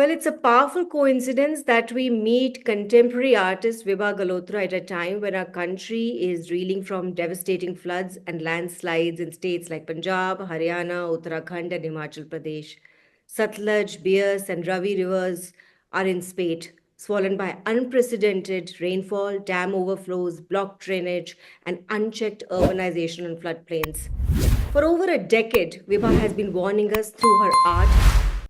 Well, it's a powerful coincidence that we meet contemporary artist Vibha Galhotra at a time when our country is reeling from devastating floods and landslides in states like Punjab, Haryana, Uttarakhand, and Himachal Pradesh. Satluj, Beas, and Ravi rivers are in spate, swollen by unprecedented rainfall, dam overflows, blocked drainage, and unchecked urbanization on floodplains. For over a decade, Vibha has been warning us through her art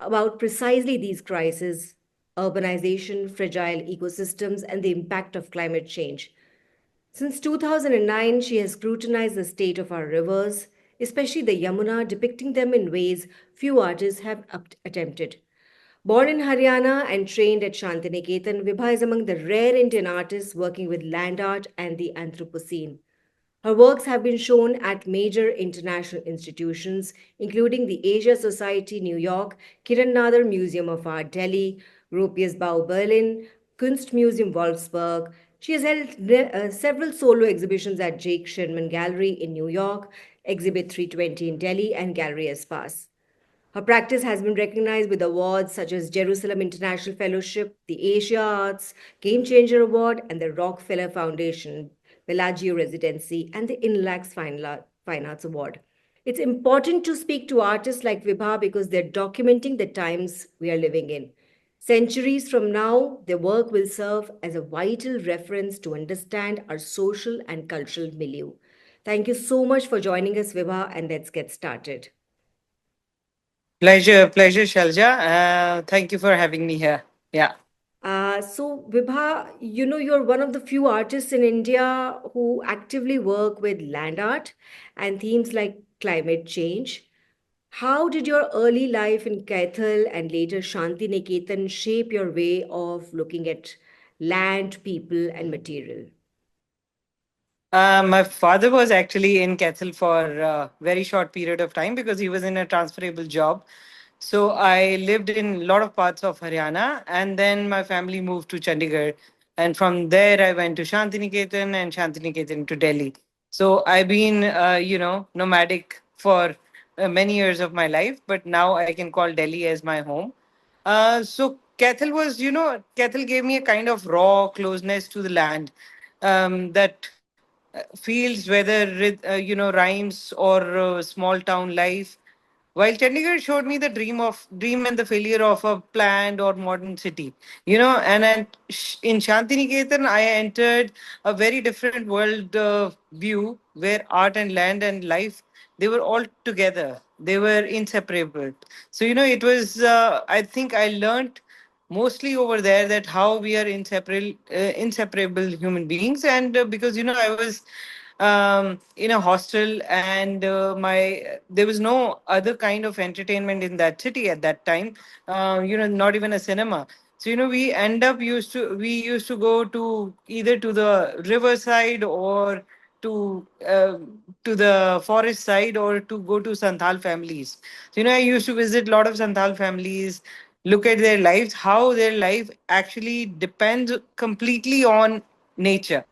about precisely these crises: urbanization, fragile ecosystems, and the impact of climate change. Since 2009, she has scrutinized the state of our rivers, especially the Yamuna, depicting them in ways few artists have attempted. Born in Haryana and trained at Shantiniketan, Vibha is among the rare Indian artists working with land art and the Anthropocene. Her works have been shown at major international institutions, including the Asia Society New York, Kiran Nadar Museum of Art Delhi, Gropius Bau Berlin, Kunstmuseum Wolfsburg. She has held several solo exhibitions at Jake Sherman Gallery in New York, Exhibit 320 in Delhi, and Gallery Espace. Her practice has been recognized with awards such as Jerusalem International Fellowship, the Asia Arts Game Changer Award, and the Rockefeller Foundation Bellagio Residency, and the Inlax Fine Arts Award. It's important to speak to artists like Vibha because they're documenting the times we are living in. Centuries from now, their work will serve as a vital reference to understand our social and cultural milieu. Thank you so much for joining us, Vibha, and let's get started. Pleasure, Shalja. Thank you for having me here. Yeah. Vibha, you're one of the few artists in India who actively work with land art and themes like climate change. How did your early life in Kaithal and later Shanti Niketan shape your way of looking at land, people, and material? My father was actually in Kethel for a very short period of time because he was in a transferable job. So I lived in a lot of parts of Haryana, and then my family moved to Chandigarh. And from there, I went to Shantiniketan and Shantiniketan to Delhi. So I've been, nomadic for many years of my life, but now I can call Delhi as my home. So Kethel was, Kethel gave me a kind of raw closeness to the land that fields, whether rhymes or small town life. While Chandigarh showed me the dream and the failure of a planned or modern city, in Shantiniketan, I entered a very different world view where art and land and life, they were all together. They were inseparable. So it was. I think I learned mostly over there that how we are inseparable human beings, and because I was in a hostel, and my there was no other kind of entertainment in that city at that time, not even a cinema. So we used to go to either to the riverside or to uh, to the forest side, or to go to Santhal families. So I used to visit a lot of Santhal families, look at their lives, how their life actually depends completely on nature.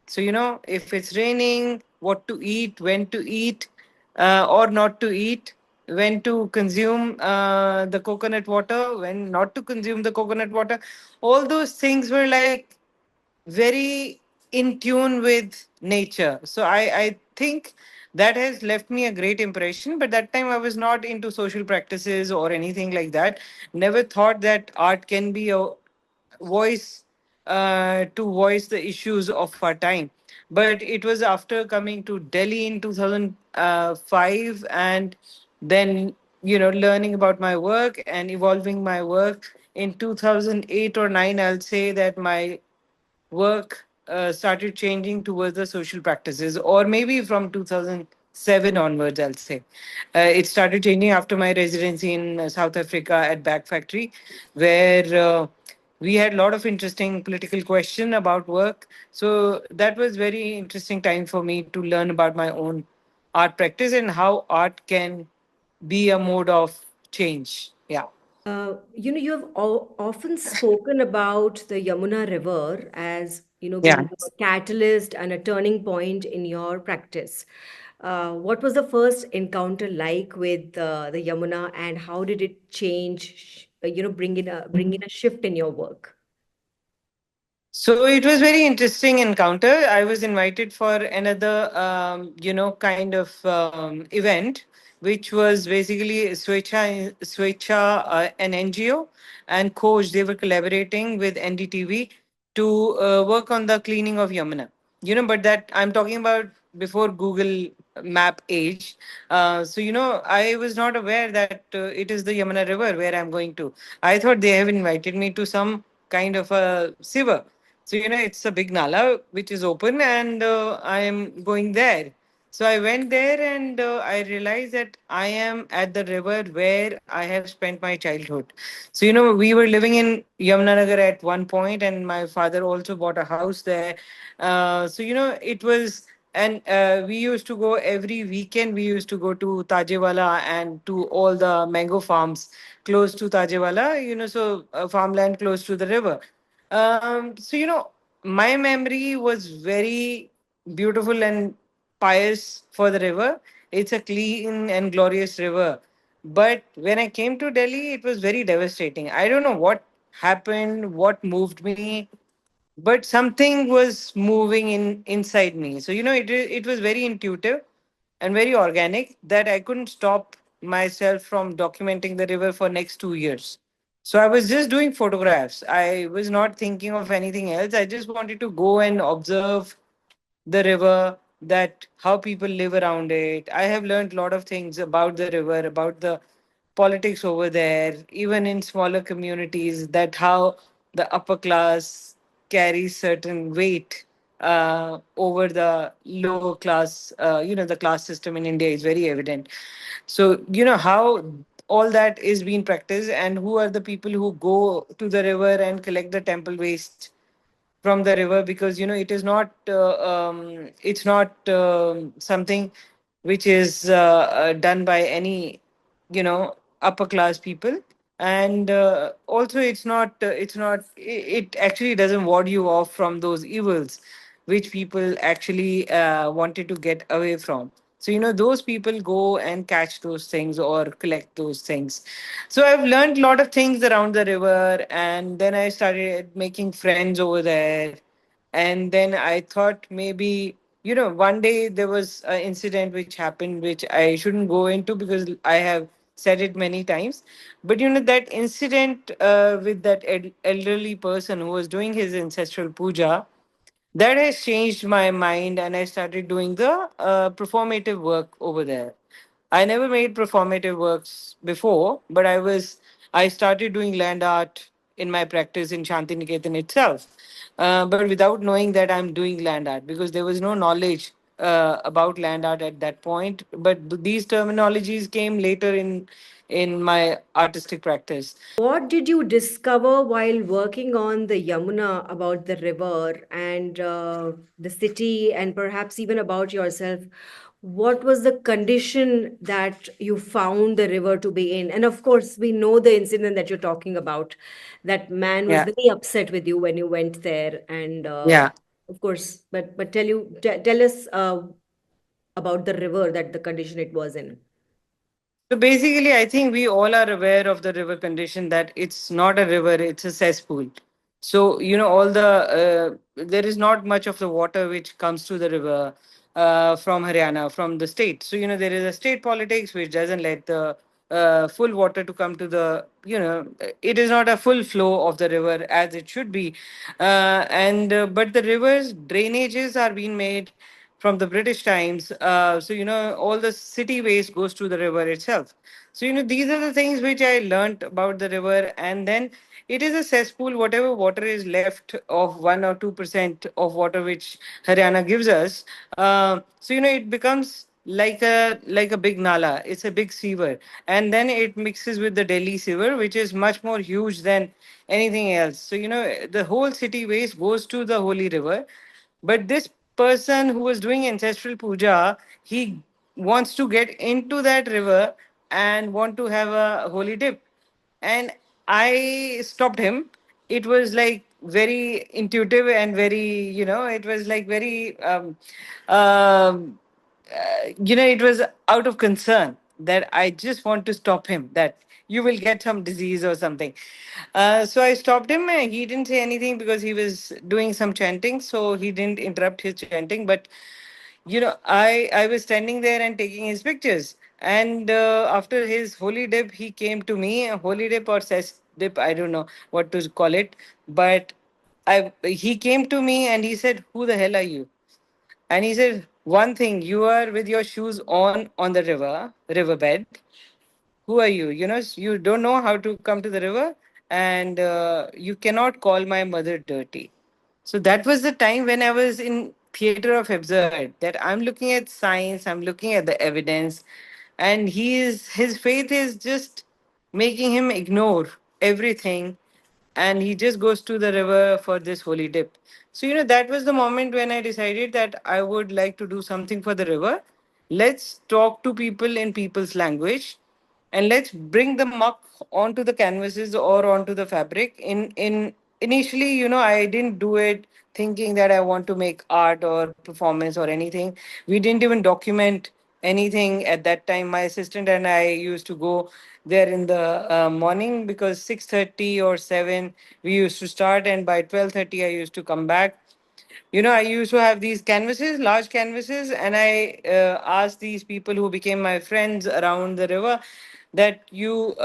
So, if it's raining, what to eat, when to eat, or not to eat, when to consume the coconut water, when not to consume the coconut water, all those things were like very in tune with nature. So I think that has left me a great impression. But that time I was not into social practices or anything like that. Never thought that art can be a voice to voice the issues of our time. But it was after coming to Delhi in 2005, and then learning about my work and evolving my work in 2008 or 9. I'll say that my work started changing towards the social practices, or maybe from 2007 onwards, I'll say. It started changing after my residency in South Africa at Back Factory, where we had a lot of interesting political question about work. So that was very interesting time for me to learn about my own art practice and how art can be a mode of change. Yeah. You have often spoken about the Yamuna River as, being Yeah. a catalyst and a turning point in your practice. What was the first encounter like with the Yamuna, and how did it change bring in a shift in your work? So it was very interesting encounter. I was invited for another, kind of event, which was basically Swecha, an NGO, and Coach. They were collaborating with NDTV to work on the cleaning of Yamuna. But that I'm talking about before Google Map age. So I was not aware that it is the Yamuna River where I'm going to. I thought they have invited me to some kind of a sewer. So it's a big nala which is open, and I am going there. So I went there, and I realized that I am at the river where I have spent my childhood. So we were living in Yamunanagar at one point, and my father also bought a house there. So it was, and we used to go every weekend. We used to go to Tajewala and to all the mango farms close to Tajewala, so farmland close to the river. So my memory was very beautiful and pious for the river. It's a clean and glorious river. But when I came to Delhi, it was very devastating. I don't know what happened, what moved me, but something was moving inside me. So it was very intuitive and very organic that I couldn't stop myself from documenting the river for next 2 years. So I was just doing photographs. I was not thinking of anything else. I just wanted to go and observe the river, that how people live around it. I have learned a lot of things about the river, about the politics over there, even in smaller communities, that how the upper class carries certain weight over the lower class. The class system in India is very evident. So how all that is being practiced, and who are the people who go to the river and collect the temple waste from the river, because it's not something which is done by any upper class people. And also it actually doesn't ward you off from those evils which people actually wanted to get away from. So those people go and catch those things or collect those things. So I've learned a lot of things around the river, and then I started making friends over there. And then I thought maybe, one day there was an incident which happened, which I shouldn't go into because I have said it many times. But that incident with that elderly person who was doing his ancestral puja, that has changed my mind, and I started doing the performative work over there. I never made performative works before, but I started doing land art in my practice in Shantiniketan itself, but without knowing that I'm doing land art, because there was no knowledge about land art at that point. But these terminologies came later in my artistic practice. What did you discover while working on the Yamuna about the river and the city, and perhaps even about yourself? What was the condition that you found the river to be in? And of course, we know the incident that you're talking about. That man was Yeah, very upset with you when you went there, and yeah. of course, but tell us about the river, that the condition it was in. So basically, I think we all are aware of the river condition, that it's not a river, it's a cesspool. So all there is not much of the water which comes to the river from Haryana, from the state. So there is a state politics which doesn't let the full water to come to it is not a full flow of the river as it should be. But the river's drainages are being made from the British times. So all the city waste goes to the river itself. So these are the things which I learnt about the river. And then it is a cesspool. Whatever water is left of 1 or 2% of water which Haryana gives us, so it becomes like a big nala. It's a big sewer, and then it mixes with the Delhi sewer, which is much more huge than anything else. So the whole city waste goes to the holy river. But this person who was doing ancestral puja, he wants to get into that river and want to have a holy dip. And I stopped him. It was like very intuitive and it was like very, it was out of concern. that I just want to stop him, that you will get some disease or something. So I stopped him, and he didn't say anything because he was doing some chanting, so he didn't interrupt his chanting. But I was standing there and taking his pictures. And after his holy dip, he came to me, a holy dip or sesh dip, I don't know what to call it. But he came to me and he said, "Who the hell are you?" And he said, "One thing, you are with your shoes on the riverbed. Who are you? You don't know how to come to the river, and you cannot call my mother dirty." So that was the time when I was in theater of absurd, that I'm looking at science, I'm looking at the evidence, and his faith is just making him ignore everything, and he just goes to the river for this holy dip. So that was the moment when I decided that I would like to do something for the river. Let's talk to people in people's language, and let's bring the muck onto the canvases or onto the fabric. In initially, I didn't do it thinking that I want to make art or performance or anything. We didn't even document anything at that time. My assistant and I used to go there in the morning, because 6:30 or 7 we used to start, and by 12:30 I used to come back. I used to have these canvases, large canvases, and I asked these people who became my friends around the river that you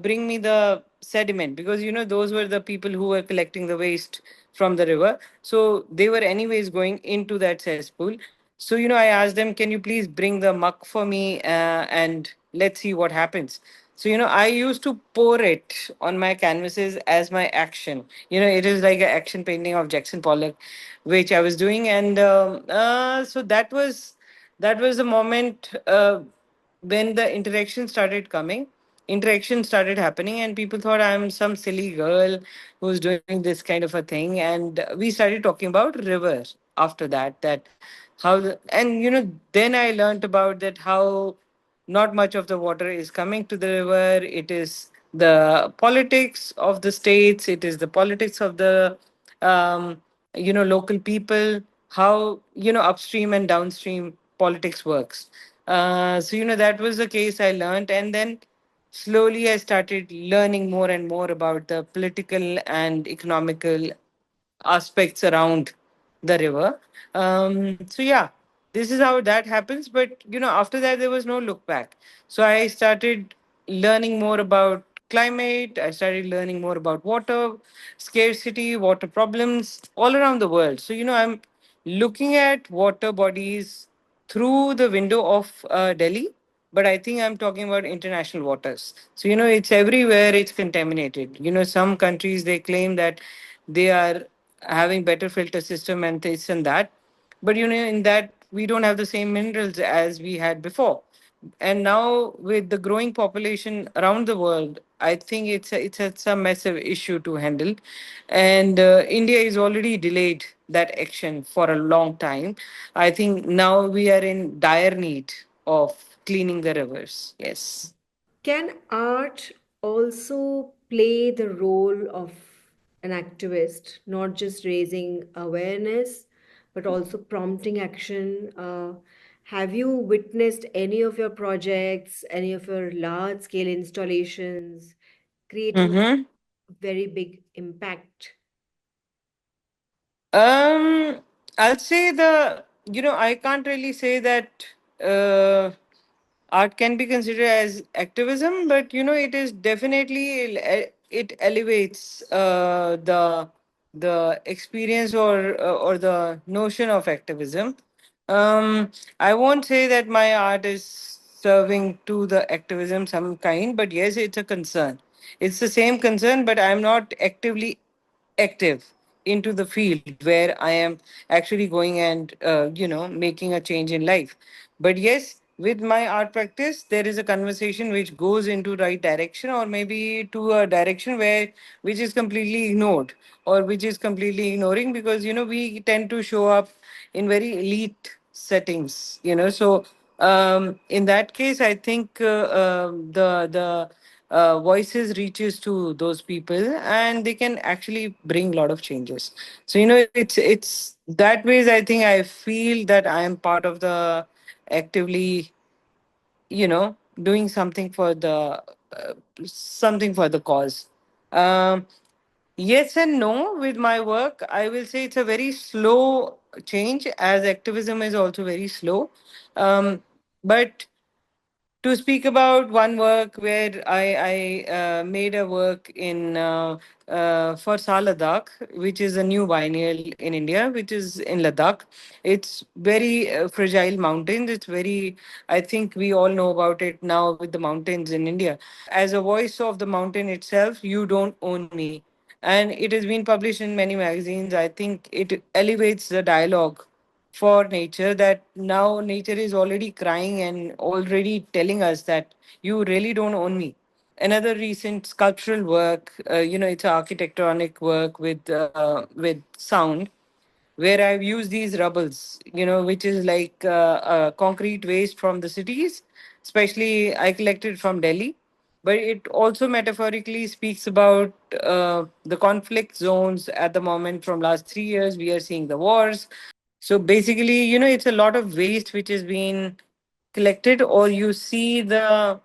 bring me the sediment, because those were the people who were collecting the waste from the river. So they were anyways going into that cesspool. So I asked them, "Can you please bring the muck for me, and let's see what happens." So I used to pour it on my canvases as my action. It is like an action painting of Jackson Pollock, which I was doing. And so that was the moment when the interaction started happening, and people thought I'm some silly girl who's doing this kind of a thing. And we started talking about river after that, and then I learned about that, how not much of the water is coming to the river. It is the politics of the states, it is the politics of the um, local people, how upstream and downstream politics works. So that was the case I learned. And then slowly I started learning more and more about the political and economical aspects around the river. So yeah, this is how that happens. But after that, there was no look back. So I started learning more about climate. I started learning more about water scarcity, water problems all around the world. So I'm looking at water bodies through the window of Delhi, but I think I'm talking about international waters. So it's everywhere. It's contaminated. Some countries, they claim that they are having better filter system and this and that, but in that we don't have the same minerals as we had before. And now with the growing population around the world, I think it's a massive issue to handle. And India is already delayed that action for a long time. I think now we are in dire need of cleaning the rivers. Yes. Can art also play the role of an activist, not just raising awareness, but also prompting action? Have you witnessed any of your projects, any of your large scale installations creating Mm-hmm. very big impact? Um, I'll say I can't really say that uh, art can be considered as activism, but it is definitely, it elevates the experience, or the notion of activism. I won't say that my art is serving to the activism some kind, but yes, it's a concern. It's the same concern, but I'm not actively active into the field where I am actually going and making a change in life. But yes, with my art practice, there is a conversation which goes into right direction, or maybe to a direction where which is completely ignored, or which is completely ignoring, because we tend to show up in very elite settings. So in that case, I think the voices reaches to those people, and they can actually bring a lot of changes. So it's that ways, I think I feel that I am part of the actively, doing something for the cause. Um, yes and no with my work. I will say it's a very slow change, as activism is also very slow. But to speak about one work where I made a work in for Ladakh, which is a new biennial in India, which is in Ladakh. It's very fragile mountains. It's very, I think we all know about it now with the mountains in India. As a voice of the mountain itself, you don't own me. And it has been published in many magazines. I think it elevates the dialogue for nature, that now nature is already crying and already telling us that you really don't own me. Another recent sculptural work, it's an architectonic work with sound, where I've used these rubbles, which is like concrete waste from the cities. Especially, I collected from Delhi, but it also metaphorically speaks about the conflict zones at the moment. From last 3 years, we are seeing the wars. So basically, it's a lot of waste which has been collected, or you see the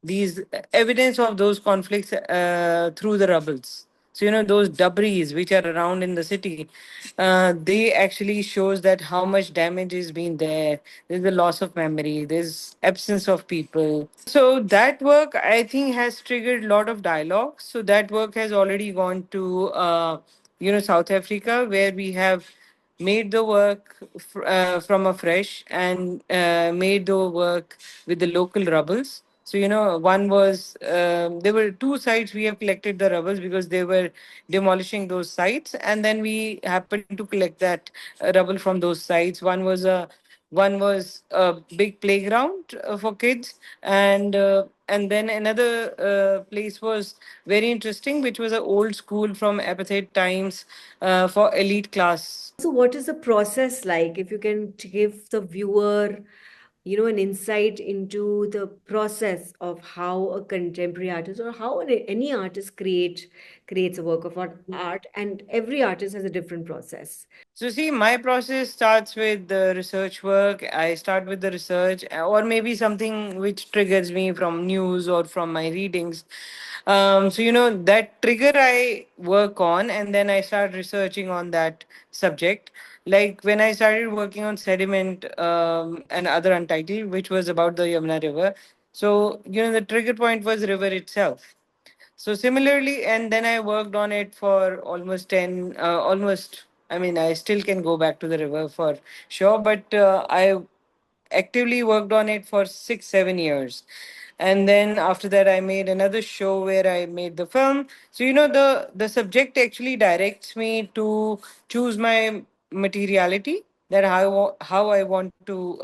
these evidence of those conflicts through the rubbles. So those debris which are around in the city, they actually shows that how much damage is being there. There's a loss of memory. There's absence of people. So that work, I think, has triggered a lot of dialogue. So that work has already gone to South Africa, where we have made the work from afresh, and made the work with the local rubbles. So, one was, there were two sites we have collected the rubbles because they were demolishing those sites. And then we happened to collect that rubble from those sites. One was a big playground for kids, and then another place was very interesting, which was an old school from apartheid times for elite class. So, what is the process like? If you can give the viewer, an insight into the process of how a contemporary artist or how any artist creates a work of art, and every artist has a different process. So, see, my process starts with the research work. I start with the research, or maybe something which triggers me from news or from my readings. So, that trigger I work on, and then I start researching on that subject. Like when I started working on sediment and other untitled, which was about the Yamuna River. So, the trigger point was river itself. So similarly, and then I worked on it for almost, I mean, I still can go back to the river for sure, but I actively worked on it for 6, 7 years. And then after that, I made another show where I made the film. So, the subject actually directs me to choose my materiality, that how I want to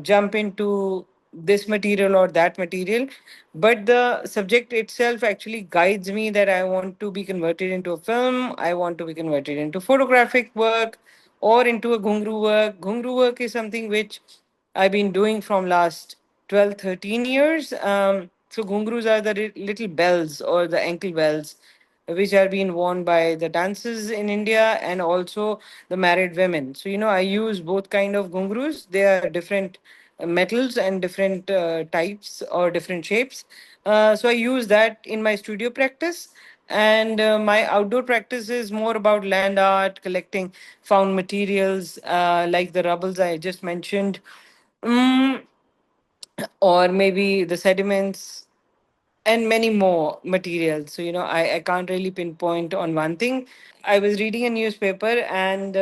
jump into this material or that material. But the subject itself actually guides me, that I want to be converted into a film, I want to be converted into photographic work, or into a ghungru work. Ghungru work is something which I've been doing from last 12, 13 years. So ghungrus are the little bells or the ankle bells which are being worn by the dancers in India, and also the married women. So, I use both kind of ghungrus. They are different metals and different types or different shapes. So I use that in my studio practice. And my outdoor practice is more about land art, collecting found materials like the rubbles I just mentioned, mm, or maybe the sediments, and many more materials. So, I can't really pinpoint on one thing. I was reading a newspaper, and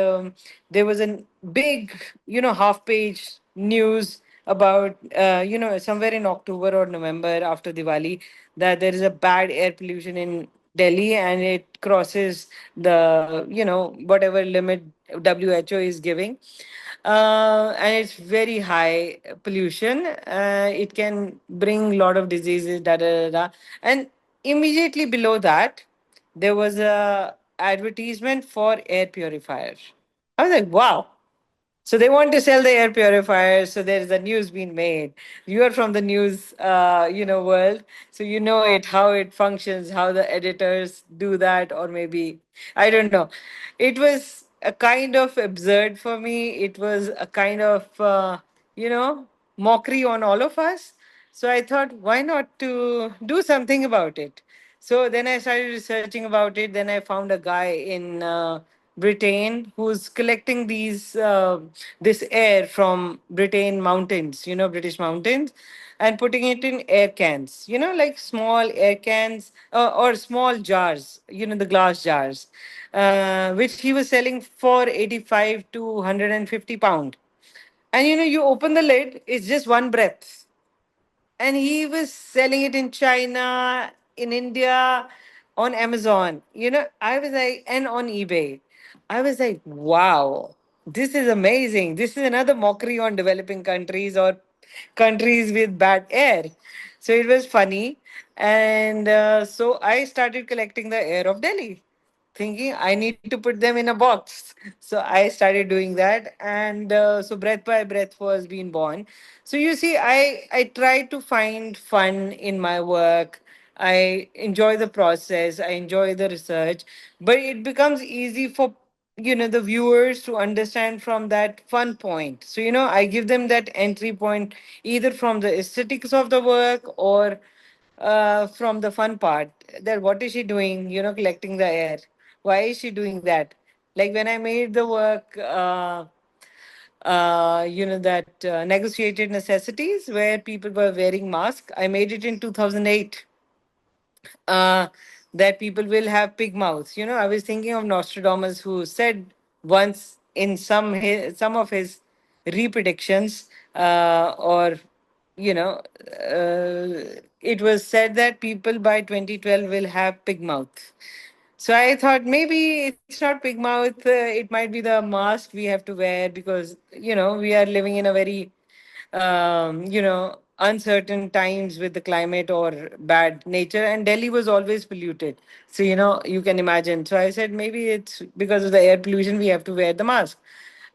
there was a big, half page news about, somewhere in October or November after Diwali, that there is a bad air pollution in Delhi, and it crosses the, whatever limit WHO is giving. And it's very high pollution. It can bring a lot of diseases, da da da da. And immediately below that, there was a advertisement for air purifier. I was like, wow. So they want to sell the air purifiers. So there's a news being made. You are from the news, world, so you know it, how it functions, how the editors do that, or maybe I don't know. It was a kind of absurd for me. It was a kind of you know, mockery on all of us. So I thought, why not to do something about it? So then I started researching about it. Then I found a guy in Britain who's collecting this air from Britain mountains, British mountains, and putting it in air cans, like small air cans or small jars, the glass jars, which he was selling for 85 to 150 pound. And you open the lid, it's just one breath. And he was selling it in China, in India, on Amazon. I was like, and on eBay. I was like, wow, this is amazing. This is another mockery on developing countries or countries with bad air. So it was funny. And so I started collecting the air of Delhi, thinking I need to put them in a box. So I started doing that, and so breath by breath was being born. So you see, I try to find fun in my work. I enjoy the process. I enjoy the research, but it becomes easy for the viewers to understand from that fun point. So I give them that entry point, either from the aesthetics of the work or from the fun part, that what is she doing, collecting the air. Why is she doing that? Like when I made the work, that negotiated necessities where people were wearing masks. I made it in 2008. uh, that people will have pig mouths. I was thinking of Nostradamus, who said once in some of his repredictions, or you know, it was said that people by 2012 will have pig mouth. So I thought maybe it's not pig mouth. It might be the mask we have to wear because we are living in a very uncertain times with the climate or bad nature, and Delhi was always polluted. So, you can imagine. So I said maybe it's because of the air pollution we have to wear the mask.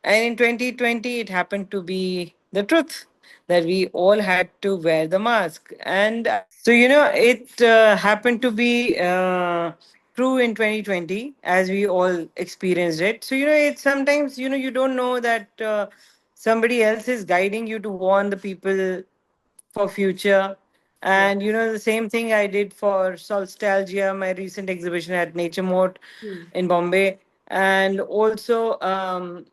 And in 2020, it happened to be the truth that we all had to wear the mask. And so, it happened to be true in 2020 as we all experienced it. So, it's sometimes, you don't know that somebody else is guiding you to warn the people for future. Yeah. And the same thing I did for Solstalgia, my recent exhibition at Nature Mode Hmm. in Bombay, and also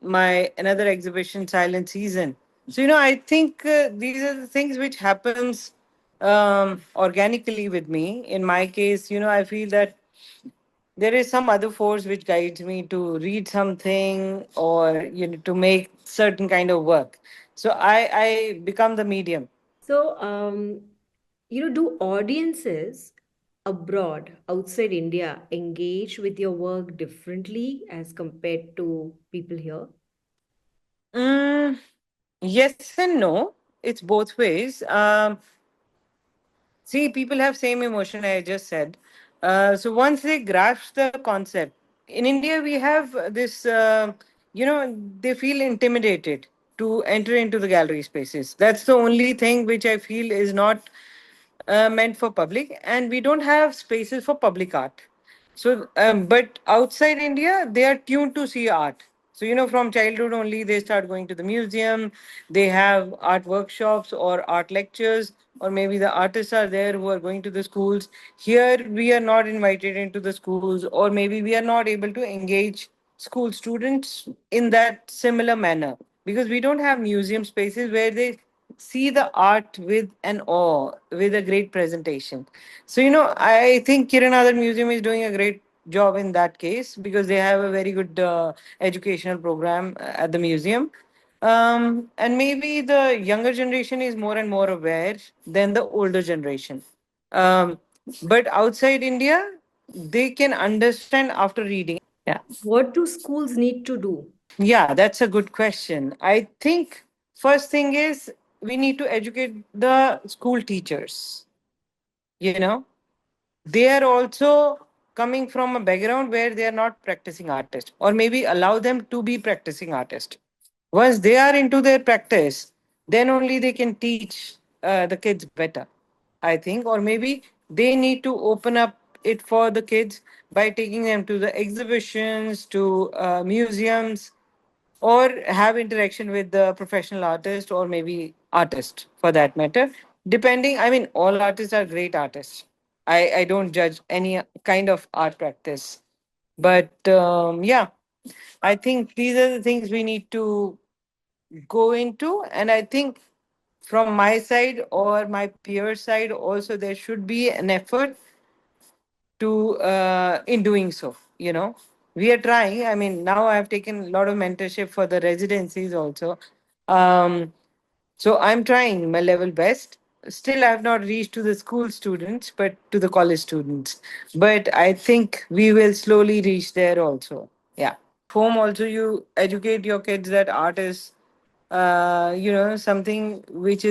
my another exhibition, Silent Season. So I think these are the things which happens organically with me. In my case, I feel that there is some other force which guides me to read something or to make certain kind of work. So I become the medium. So, do audiences abroad, outside India, engage with your work differently as compared to people here? Mm, yes and no. It's both ways. See, people have same emotion I just said. So once they grasp the concept, in India we have this. They feel intimidated to enter into the gallery spaces. That's the only thing which I feel is not meant for public, and we don't have spaces for public art. So, but outside India, they are tuned to see art. So, from childhood only, they start going to the museum. They have art workshops or art lectures, or maybe the artists are there who are going to the schools. Here, we are not invited into the schools, or maybe we are not able to engage school students in that similar manner because we don't have museum spaces where they see the art with an awe, with a great presentation. So, I think Kiranadar Museum is doing a great job in that case because they have a very good educational program at the museum. And maybe the younger generation is more and more aware than the older generation. Um, but outside India, they can understand after reading. Yeah. What do schools need to do? Yeah, that's a good question. I think first thing is we need to educate the school teachers. You know, they are also coming from a background where they are not practicing artists, or maybe allow them to be practicing artists. Once they are into their practice, then only they can teach the kids better, I think. Or maybe they need to open up it for the kids by taking them to the exhibitions, to museums, or have interaction with the professional artist or maybe artist for that matter. Depending, I mean, all artists are great artists. I don't judge any kind of art practice. But yeah, I think these are the things we need to go into. And I think from my side or my peer side also, there should be an effort to in doing so. We are trying. I mean, now I have taken a lot of mentorship for the residencies also. um, so I'm trying my level best. Still, I have not reached to the school students, but to the college students. But I think we will slowly reach there also. Yeah. Home also, you educate your kids that art is something which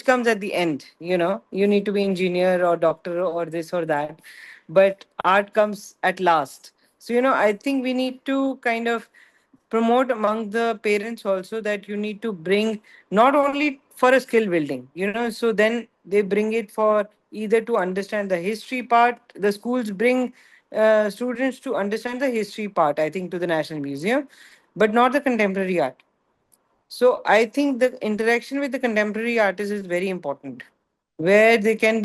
comes at the end. You need to be engineer or doctor or this or that, but art comes at last. So I think we need to kind of promote among the parents also that you need to bring not only for a skill building, so then they bring it for either to understand the history part. The schools bring students to understand the history part, I think, to the National Museum, but not the contemporary art. So I think the interaction with the contemporary artists is very important, where they can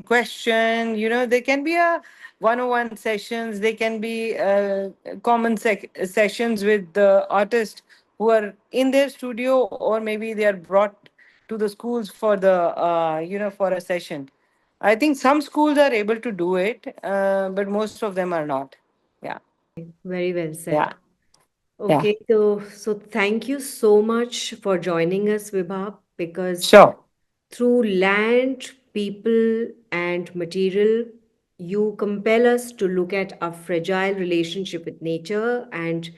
question, there can be a one-on-one sessions, they can be common sessions with the artist who are in their studio, or maybe they are brought to the schools for the for a session. I think some schools are able to do it, but most of them are not. Yeah. Very well Yeah. said. Yeah. Okay, so thank you so much for joining us, Vibha, because Sure. through land, people, and material, you compel us to look at our fragile relationship with nature. And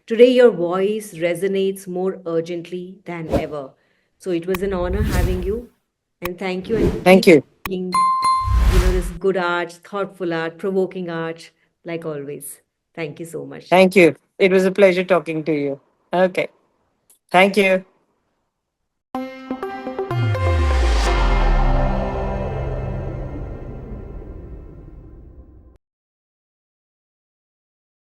today, your voice resonates more urgently than ever. So it was an honor having you. And thank you. And Thank keep you. making, this good art, thoughtful art, provoking art, like always. Thank you so much. Thank you. It was a pleasure talking to you. Okay. Thank you.